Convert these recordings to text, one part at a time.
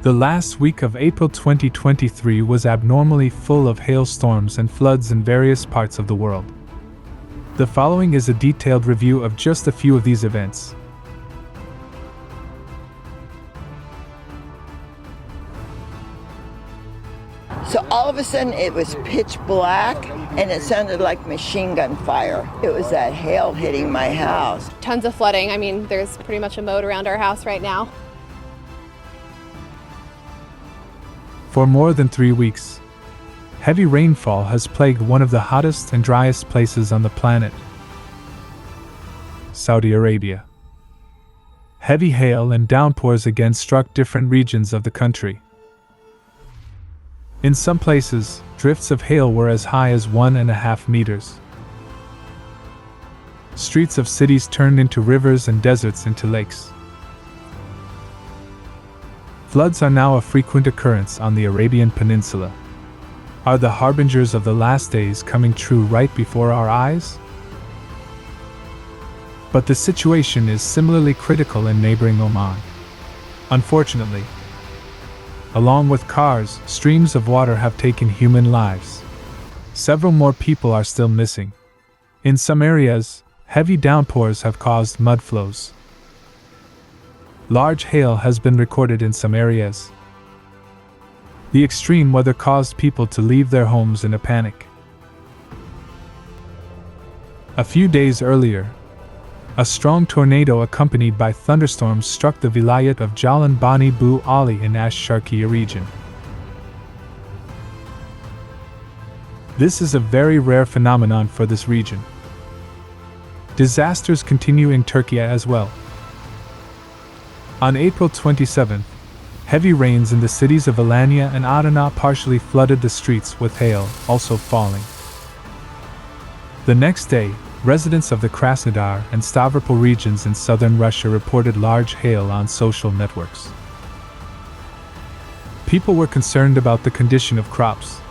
The last week of April 2023 was abnormally full of hailstorms and floods in various parts of the world. The following is a detailed review of just a few of these events. So all of a sudden it was pitch black and it sounded like machine gun fire. It was that hail hitting my house. Tons of flooding. I mean, there's pretty much a moat around our house right now. For more than 3 weeks, heavy rainfall has plagued one of the hottest and driest places on the planet, Saudi Arabia. Heavy hail and downpours again struck different regions of the country. In some places, drifts of hail were as high as 1.5 meters. Streets of cities turned into rivers and deserts into lakes. Floods are now a frequent occurrence on the Arabian Peninsula. Are the harbingers of the last days coming true right before our eyes? But the situation is similarly critical in neighboring Oman. Unfortunately, along with cars, streams of water have taken human lives. Several more people are still missing. In some areas, heavy downpours have caused mud flows. Large hail has been recorded in some areas. The extreme weather caused people to leave their homes in a panic. A few days earlier, a strong tornado accompanied by thunderstorms struck the vilayat of Jaalan Bani Bou Ali in ASH-SHARQIYAH region. This is a very rare phenomenon for this region. Disasters continue in Turkey as well. On April 27, heavy rains in the cities of Alanya and Adana partially flooded the streets with hail also falling. The next day, residents of the Krasnodar and Stavropol regions in southern Russia reported large hail on social networks. People were concerned about the condition of crops,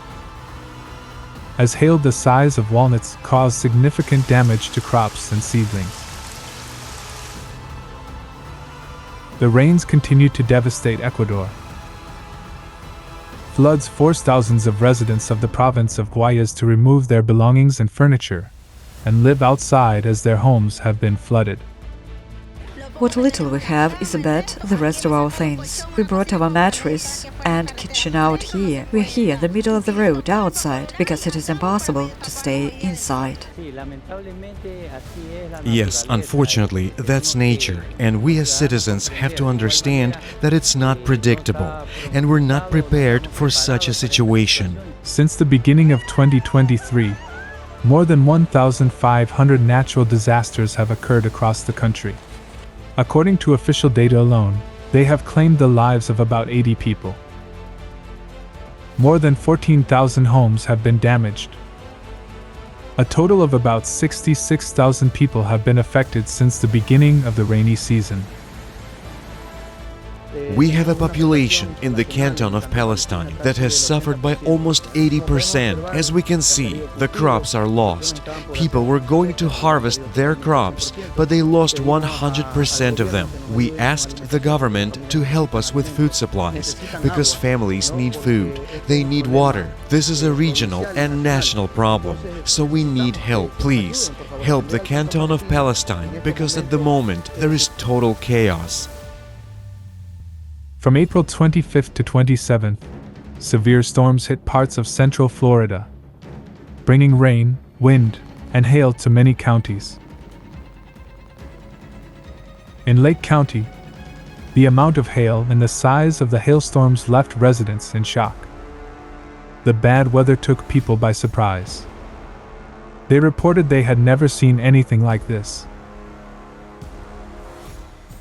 as hail the size of walnuts caused significant damage to crops and seedlings. The rains continued to devastate Ecuador. Floods forced thousands of residents of the province of Guayas to remove their belongings and furniture and live outside as their homes have been flooded. What little we have is a bed, the rest of our things. We brought our mattress and kitchen out here. We're here in the middle of the road outside because it is impossible to stay inside. Yes, unfortunately, that's nature, and we as citizens have to understand that it's not predictable, and we're not prepared for such a situation. Since the beginning of 2023, more than 1,500 natural disasters have occurred across the country. According to official data alone, they have claimed the lives of about 80 people. More than 14,000 homes have been damaged. A total of about 66,000 people have been affected since the beginning of the rainy season. We have a population in the canton of Palestine that has suffered by almost 80%. As we can see, the crops are lost. People were going to harvest their crops, but they lost 100% of them. We asked the government to help us with food supplies, because families need food, they need water. This is a regional and national problem, so we need help. Please, help the canton of Palestine, because at the moment there is total chaos. From April 25th to 27th, severe storms hit parts of central Florida, bringing rain, wind, and hail to many counties. In Lake County, the amount of hail and the size of the hailstorms left residents in shock. The bad weather took people by surprise. They reported they had never seen anything like this.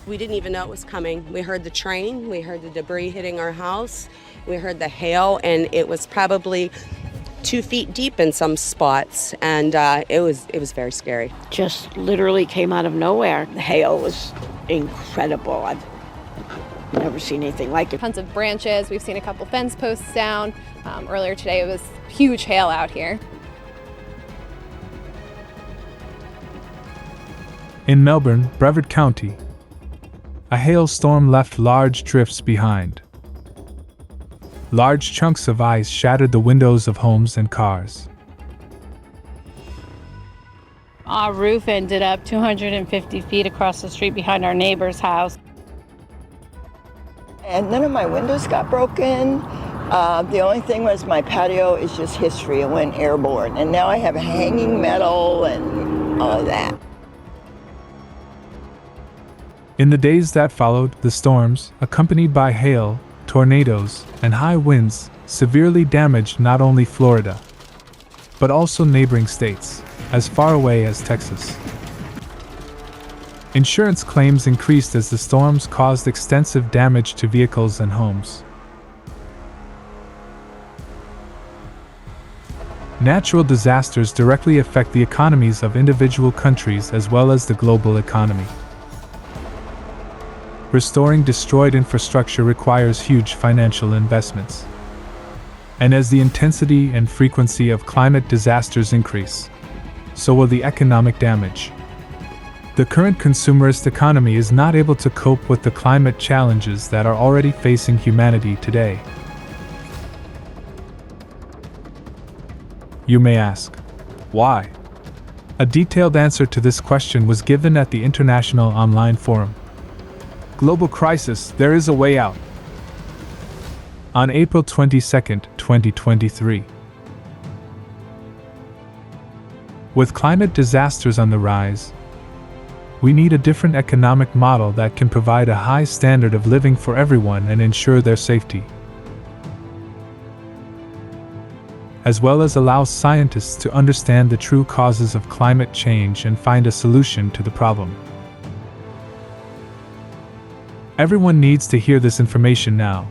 We didn't even know it was coming. We heard the train, we heard the debris hitting our house, we heard the hail, and it was probably 2 feet deep in some spots, and it was very scary. Just literally came out of nowhere. The hail was incredible. I've never seen anything like it. Tons of branches. We've seen a couple fence posts down. Earlier today it was huge hail out here. In Melbourne, Brevard County, a hailstorm left large drifts behind. Large chunks of ice shattered the windows of homes and cars. Our roof ended up 250 feet across the street behind our neighbor's house. And none of my windows got broken. The only thing was my patio is just history. It went airborne. And now I have hanging metal and all of that. In the days that followed, the storms, accompanied by hail, tornadoes, and high winds, severely damaged not only Florida, but also neighboring states, as far away as Texas. Insurance claims increased as the storms caused extensive damage to vehicles and homes. Natural disasters directly affect the economies of individual countries as well as the global economy. Restoring destroyed infrastructure requires huge financial investments. And as the intensity and frequency of climate disasters increase, so will the economic damage. The current consumerist economy is not able to cope with the climate challenges that are already facing humanity today. You may ask, why? A detailed answer to this question was given at the International Online Forum. Global Crisis, There is a Way Out, on April 22, 2023. With climate disasters on the rise, we need a different economic model that can provide a high standard of living for everyone and ensure their safety, as well as allow scientists to understand the true causes of climate change and find a solution to the problem. Everyone needs to hear this information now,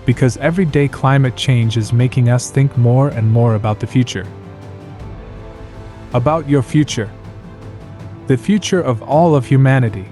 because everyday climate change is making us think more and more about the future. About your future. The future of all of humanity.